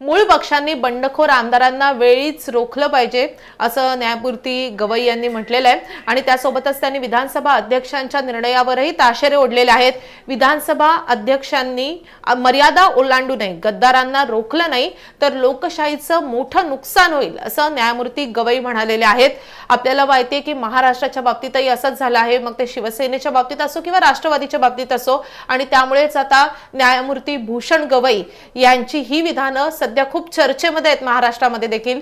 मूळ पक्षांनी बंडखोर आमदारांना वेळीच रोखलं पाहिजे असं न्यायमूर्ती गवई यांनी म्हटलेलं आहे आणि त्यासोबतच त्यांनी विधानसभा अध्यक्षांच्या निर्णयावरही ताशेरे ओढलेले आहेत। विधानसभा अध्यक्षांनी मर्यादा ओलांडू नये, गद्दारांना रोखलं नाही तर लोकशाहीचं मोठं नुकसान होईल असं न्यायमूर्ती गवई म्हणालेले आहेत। आपल्याला माहिती आहे की महाराष्ट्राच्या बाबतीतही असंच झालं आहे, मग ते शिवसेनेच्या बाबतीत असो किंवा राष्ट्रवादीच्या बाबतीत असो, आणि त्यामुळेच आता न्यायमूर्ती भूषण गवई यांची ही विधानं सध्या खूप चर्चेमध्ये आहेत महाराष्ट्रामध्ये देखील।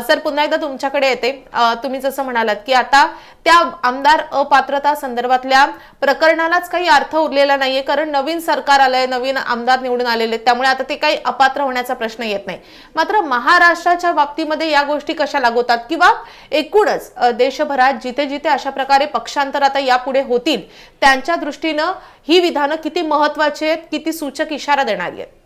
सर, पुन्हा एकदा तुमच्याकडे येते। तुम्ही जसं म्हणालात की आता त्या आमदार अपात्रता संदर्भातल्या प्रकरणालाच काही अर्थ उरलेला नाहीये, कारण नवीन सरकार आलंय, नवीन आमदार निवडून आलेले, त्यामुळे आता ते काही अपात्र होण्याचा प्रश्न येत नाही। मात्र महाराष्ट्राच्या बाबतीमध्ये या गोष्टी कशा लागू होतात किंवा एकूणच देशभरात जिथे जिथे अशा प्रकारे पक्षांतर आता यापुढे होतील त्यांच्या दृष्टीनं ही विधानं किती महत्वाची आहेत, किती सूचक इशारा देणारी आहेत?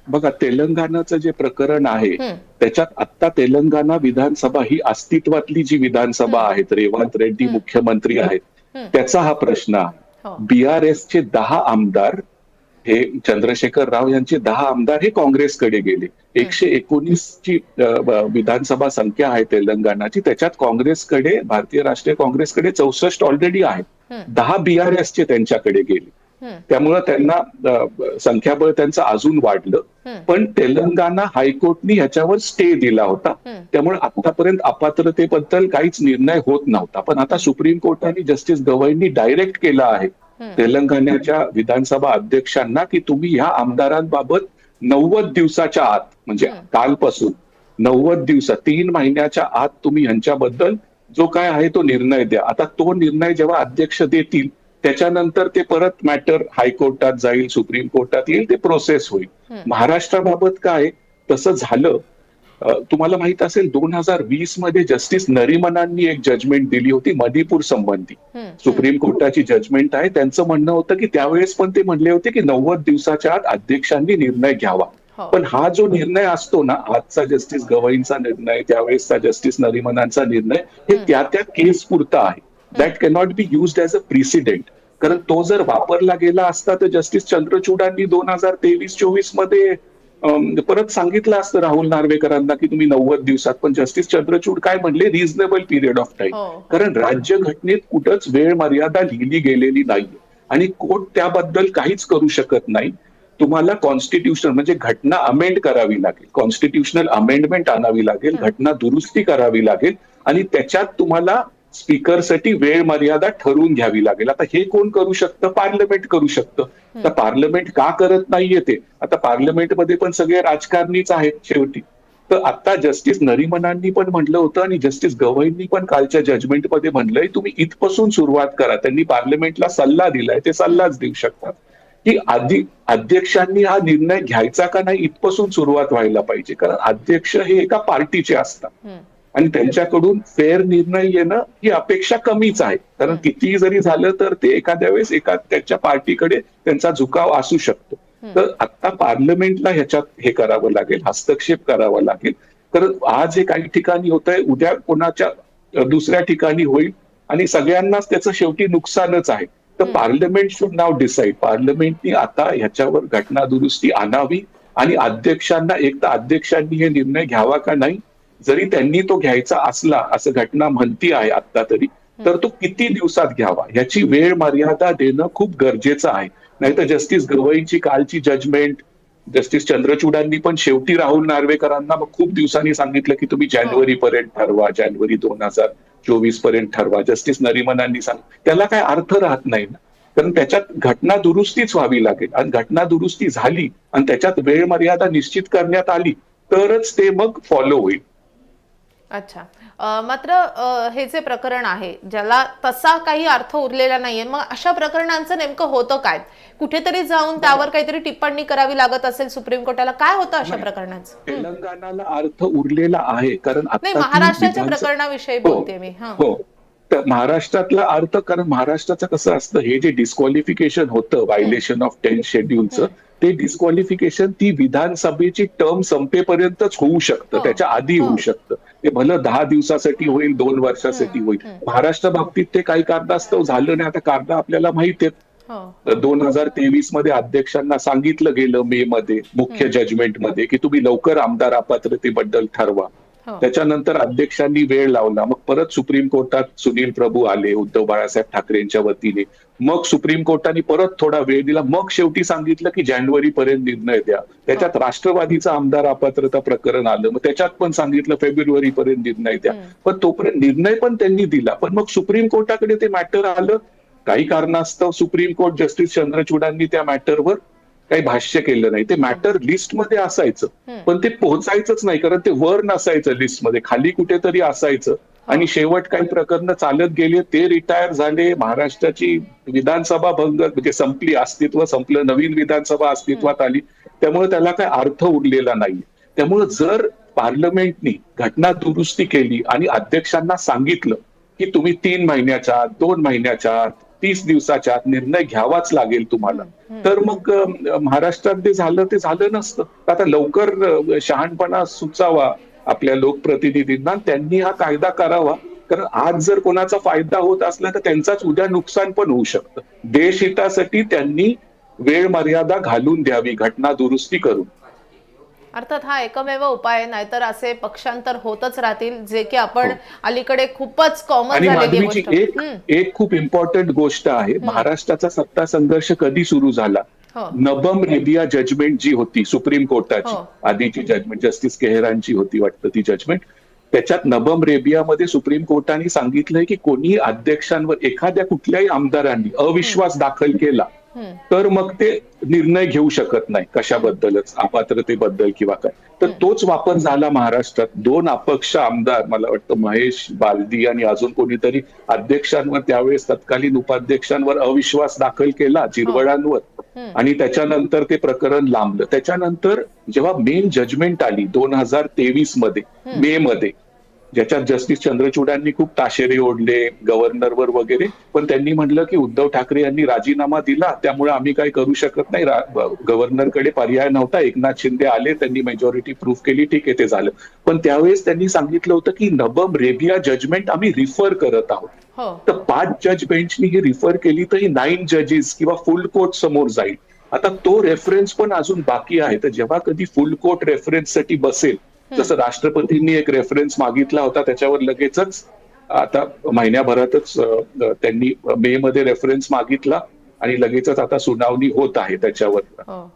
बघा, तेलंगणाचं जे प्रकरण आहे त्याच्यात आता तेलंगणा विधानसभा ही अस्तित्वातली जी विधानसभा आहे, रेवंत रेड्डी मुख्यमंत्री आहेत, त्याचा हा प्रश्न आहे। बीआरएसचे 10 आमदार, हे चंद्रशेखर राव यांचे 10 आमदार हे काँग्रेसकडे गेले। 119 ची विधानसभा संख्या आहे तेलंगणाची, त्याच्यात काँग्रेसकडे, भारतीय राष्ट्रीय काँग्रेसकडे 64 ऑलरेडी आहेत, 10 बीआरएसचे त्यांच्याकडे गेले। त्यामुळे त्यांना संख्याबळ त्यांचं अजून वाढलं। पण तेलंगणा हायकोर्टनी ह्याच्यावर स्टे दिला होता, त्यामुळे आतापर्यंत अपात्रतेबद्दल काहीच निर्णय होत नव्हता। पण आता सुप्रीम कोर्टाने जस्टिस गवईंनी डायरेक्ट केलं आहे तेलंगणाच्या विधानसभा अध्यक्षांना की तुम्ही ह्या आमदारांबाबत 90 दिवसाच्या आत, म्हणजे कालपासून 90 दिवसात, 3 महिन्याच्या आत तुम्ही ह्यांच्याबद्दल जो काय आहे तो निर्णय द्या। आता तो निर्णय जेव्हा अध्यक्ष देतील त्याच्यानंतर ते परत मॅटर हायकोर्टात जाईल, सुप्रीम कोर्टात येईल, ते प्रोसेस होईल। महाराष्ट्राबाबत काय तसं झालं, तुम्हाला माहित असेल 2020 मध्ये जस्टिस नरिमनांनी एक जजमेंट दिली होती मणिपूर संबंधी, सुप्रीम कोर्टाची जजमेंट आहे। त्यांचं म्हणणं होतं की त्यावेळेस पण ते म्हणले होते की 90 दिवसाच्या आत अध्यक्षांनी निर्णय घ्यावा। पण हा जो निर्णय असतो ना, आजचा जस्टिस गवईंचा निर्णय, त्यावेळेसचा जस्टिस नरिमनांचा निर्णय, हे त्या केस पुरता आहे। That cannot be used as a precedent, कारण तो जर वापरला गेला असता तर जस्टिस चंद्रचूडांनी 2023-24 मध्ये परत सांगितलं असतं राहुल नार्वेकरांना की तुम्ही 90 दिवसात, पण जस्टिस चंद्रचूड काय म्हणले, रिझनेबल पिरियड ऑफ टाइम, कारण राज्यघटनेत कुठंच वेळ मर्यादा लिहिली गेलेली नाहीये आणि कोर्ट त्याबद्दल काहीच करू शकत नाही। तुम्हाला कॉन्स्टिट्यूशन म्हणजे घटना अमेंड करावी लागेल, कॉन्स्टिट्यूशनल अमेंडमेंट आणावी लागेल, घटना दुरुस्ती करावी लागेल आणि त्याच्यात तुम्हाला स्पीकरसाठी वेळ मर्यादा ठरवून घ्यावी लागेल। आता हे कोण करू शकतं? पार्लमेंट करू शकतं। तर पार्लमेंट का करत नाहीये ते? आता पार्लमेंटमध्ये पण सगळे राजकारणीच आहेत शेवटी। तर आता जस्टिस नरिमनांनी पण म्हटलं होतं आणि जस्टिस गवईंनी पण कालच्या जजमेंटमध्ये म्हणलंय तुम्ही इथपासून सुरुवात करा। त्यांनी पार्लमेंटला सल्ला दिलाय, ते सल्लाच देऊ शकतात की आधी अध्यक्षांनी हा निर्णय घ्यायचा का नाही, इथपासून सुरुवात व्हायला पाहिजे। कारण अध्यक्ष हे एका पार्टीचे असतात आणि त्यांच्याकडून फेअर निर्णय येणं ही अपेक्षा कमीच आहे, कारण कितीही जरी झालं तर ते एखाद्या वेळेस त्याच्या पार्टीकडे त्यांचा झुकाव असू शकतो। तर आता पार्लमेंटला ह्याच्यात हे करावं लागेल, हस्तक्षेप करावा लागेल, कारण आज हे काही ठिकाणी होत आहे, उद्या कोणाच्या दुसऱ्या ठिकाणी होईल आणि सगळ्यांनाच त्याचं शेवटी नुकसानच आहे। तर पार्लमेंट शुड नाव डिसाईड, पार्लमेंटनी आता ह्याच्यावर घटना दुरुस्ती आणावी आणि अध्यक्षांना, एक तर अध्यक्षांनी हे निर्णय घ्यावा का नाही, जरी त्यांनी तो घ्यायचा असला असं घटना म्हणती आहे आता तरी, तर तो किती दिवसात घ्यावा ह्याची वेळ मर्यादा देणं खूप गरजेचं आहे। नाहीतर जस्टिस गवईंची कालची जजमेंट, जस्टिस चंद्रचूडांनी पण शेवटी राहुल नार्वेकरांना खूप दिवसांनी सांगितलं की तुम्ही जानेवारी पर्यंत ठरवा, जानेवारी 2024 पर्यंत ठरवा। जस्टिस नरिमनांनी त्याला काय अर्थ राहत नाही ना, कारण त्याच्यात घटना दुरुस्तीच व्हावी लागेल आणि घटना दुरुस्ती झाली आणि त्याच्यात वेळ मर्यादा निश्चित करण्यात आली तरच ते मग फॉलो होईल। अच्छा, मात्र हे जे प्रकरण आहे ज्याला तसा काही अर्थ उरलेला नाहीये, मग अशा प्रकरणांचं नेमकं होतं काय? कुठेतरी जाऊन त्यावर काहीतरी टिप्पणी करावी लागत असेल सुप्रीम कोर्टाला, काय होतं अशा प्रकरणांचं? तेलंगणाला अर्थ उरलेला आहे, कारण नाही, महाराष्ट्राच्या प्रकरणाविषयी बोलते मी। हो, तर महाराष्ट्रातला अर्थ, कारण महाराष्ट्राचं कसं असतं, हे जे डिस्क्वालिफिकेशन होतं व्हायलेशन ऑफ 10th शेड्यूलचं, ते डिस्क्वालिफिकेशन ती विधानसभेची टर्म संपेपर्यंतच होऊ शकतं, त्याच्या आधी होऊ शकतं। ते भलं 10 दिवसासाठी होईल, 2 वर्षासाठी होईल। महाराष्ट्र बाबतीत ते काही कारणास्तव झालं नाही। आता कारण आपल्याला माहित आहेत, हो. 2023 मध्ये अध्यक्षांना सांगितलं गेलं मे मध्ये मुख्य जजमेंटमध्ये की तुम्ही लवकर आमदार अपात्रतेबद्दल ठरवा. हो. त्याच्यानंतर अध्यक्षांनी वेळ लावला. मग परत सुप्रीम कोर्टात सुनील प्रभू आले उद्धव बाळासाहेब ठाकरेंच्या वतीने. मग सुप्रीम कोर्टाने परत थोडा वेळ दिला. मग शेवटी सांगितलं की जानेवारी पर्यंत निर्णय द्या. त्याच्यात राष्ट्रवादीचं आमदार अपात्रता प्रकरण आलं. मग त्याच्यात पण सांगितलं फेब्रुवारी पर्यंत निर्णय द्या. पण तोपर्यंत निर्णय पण त्यांनी दिला. पण मग सुप्रीम कोर्टाकडे ते मॅटर आलं. काही कारणास्तव सुप्रीम कोर्ट जस्टिस चंद्रचूडांनी त्या मॅटरवर काही भाष्य केलं नाही. ते मॅटर लिस्टमध्ये असायचं पण ते पोहोचायचंच नाही कारण ते वर नसायचं लिस्टमध्ये, खाली कुठेतरी असायचं. आणि शेवट काही प्रकरण चालत गेले. ते रिटायर झाले. महाराष्ट्राची विधानसभा भंग म्हणजे संपली, अस्तित्व संपलं. नवीन विधानसभा अस्तित्वात आली. त्यामुळे त्याला काही अर्थ उरलेला नाही. त्यामुळे जर पार्लमेंटनी घटना दुरुस्ती केली आणि अध्यक्षांना सांगितलं की तुम्ही 3 महिन्याच्या आत, 2 महिन्याच्या आत, 30 दिवसाच्या आत निर्णय घ्यावाच लागेल तुम्हाला, तर मग महाराष्ट्रात ते झालं नसतं. आता लवकर शहाणपणा सुचावा आपल्या लोकप्रतिनिधींना, त्यांनी हा कायदा करावा. कारण आज जर कोणाचा फायदा होत असला तर त्यांचाच उद्या नुकसान पण होऊ शकतं. देशहितासाठी त्यांनी वेळ मर्यादा घालून द्यावी घटना दुरुस्ती करून. अर्थात हा एकमेव उपाय आहे, नाहीतर असे पक्षांतर होतच राहतील जे की आपण अलीकडे खूपच कॉमन आणि झालेली माधवीची गोष्ट. एक खूप इम्पॉर्टंट गोष्ट आहे. महाराष्ट्राचा सत्ता संघर्ष कधी सुरू झाला? हो. नबम रेबिया जजमेंट जी होती सुप्रीम कोर्टाची, हो. आधीची जजमेंट जस्टिस केहरांची होती वाटतं ती जजमेंट. त्याच्यात नबम रेबियामध्ये सुप्रीम कोर्टाने सांगितलंय की कोणी अध्यक्षांवर एखाद्या कुठल्याही आमदारांनी अविश्वास दाखल केला तर मग ते निर्णय घेऊ शकत नाही कशाबद्दलच, अपात्रतेबद्दल किंवा काय. तर तोच वापर झाला महाराष्ट्रात. 2 अपक्ष आमदार, मला वाटतं महेश बालदी आणि अजून कोणीतरी, अध्यक्षांवर त्यावेळेस तत्कालीन उपाध्यक्षांवर अविश्वास दाखल केला जिरवळांवर आणि त्याच्यानंतर ते प्रकरण लांबलं. त्याच्यानंतर जेव्हा मेन जजमेंट आली 2023 मध्ये मे मध्ये, ज्याच्यात जस्टिस चंद्रचूडांनी खूप ताशेरे ओढले गव्हर्नरवर वगैरे, पण त्यांनी म्हटलं की उद्धव ठाकरे यांनी राजीनामा दिला त्यामुळे आम्ही काही करू शकत नाही. गव्हर्नरकडे पर्याय नव्हता. एकनाथ शिंदे आले, त्यांनी मेजॉरिटी प्रूव्ह केली, ठीक आहे ते झालं. पण त्यावेळेस त्यांनी सांगितलं होतं की नबम रेबिया जजमेंट आम्ही रिफर करत आहोत. तर 5 जज बेंचनी ही रिफर केली तर ही 9 जजेस किंवा फुल कोर्ट समोर जाईल. आता तो रेफरन्स पण अजून बाकी आहे. तर जेव्हा कधी फुल कोर्ट रेफरन्ससाठी बसेल, जसं राष्ट्रपतींनी एक रेफरन्स मागितला होता त्याच्यावर लगेचच आता महिन्याभरातच त्यांनी मे मध्ये रेफरन्स मागितला आणि लगेचच आता सुनावणी होत आहे त्याच्यावर.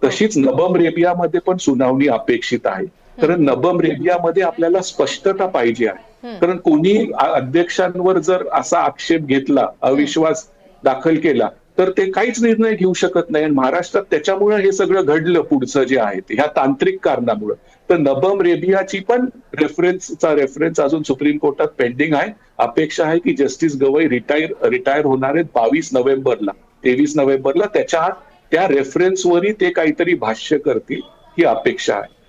तशीच नबम रेबियामध्ये पण सुनावणी अपेक्षित आहे. कारण नबम रेबियामध्ये आपल्याला स्पष्टता पाहिजे आहे. कारण कोणी अध्यक्षांवर जर असा आक्षेप घेतला, अविश्वास दाखल केला तर ते काहीच निर्णय घेऊ शकत नाही. आणि महाराष्ट्रात त्याच्यामुळे हे सगळं घडलं पुढचं जे आहे ते ह्या तांत्रिक कारणामुळे. तर नबम रेबियाची पण रेफरन्स अजून सुप्रीम कोर्टात पेंडिंग आहे. अपेक्षा आहे की जस्टिस गवई रिटायर होणार आहेत 22 नोव्हेंबरला, 23 नोव्हेंबरला. त्याच्या आत त्या रेफरन्सवरही ते काहीतरी भाष्य करतील ही अपेक्षा आहे.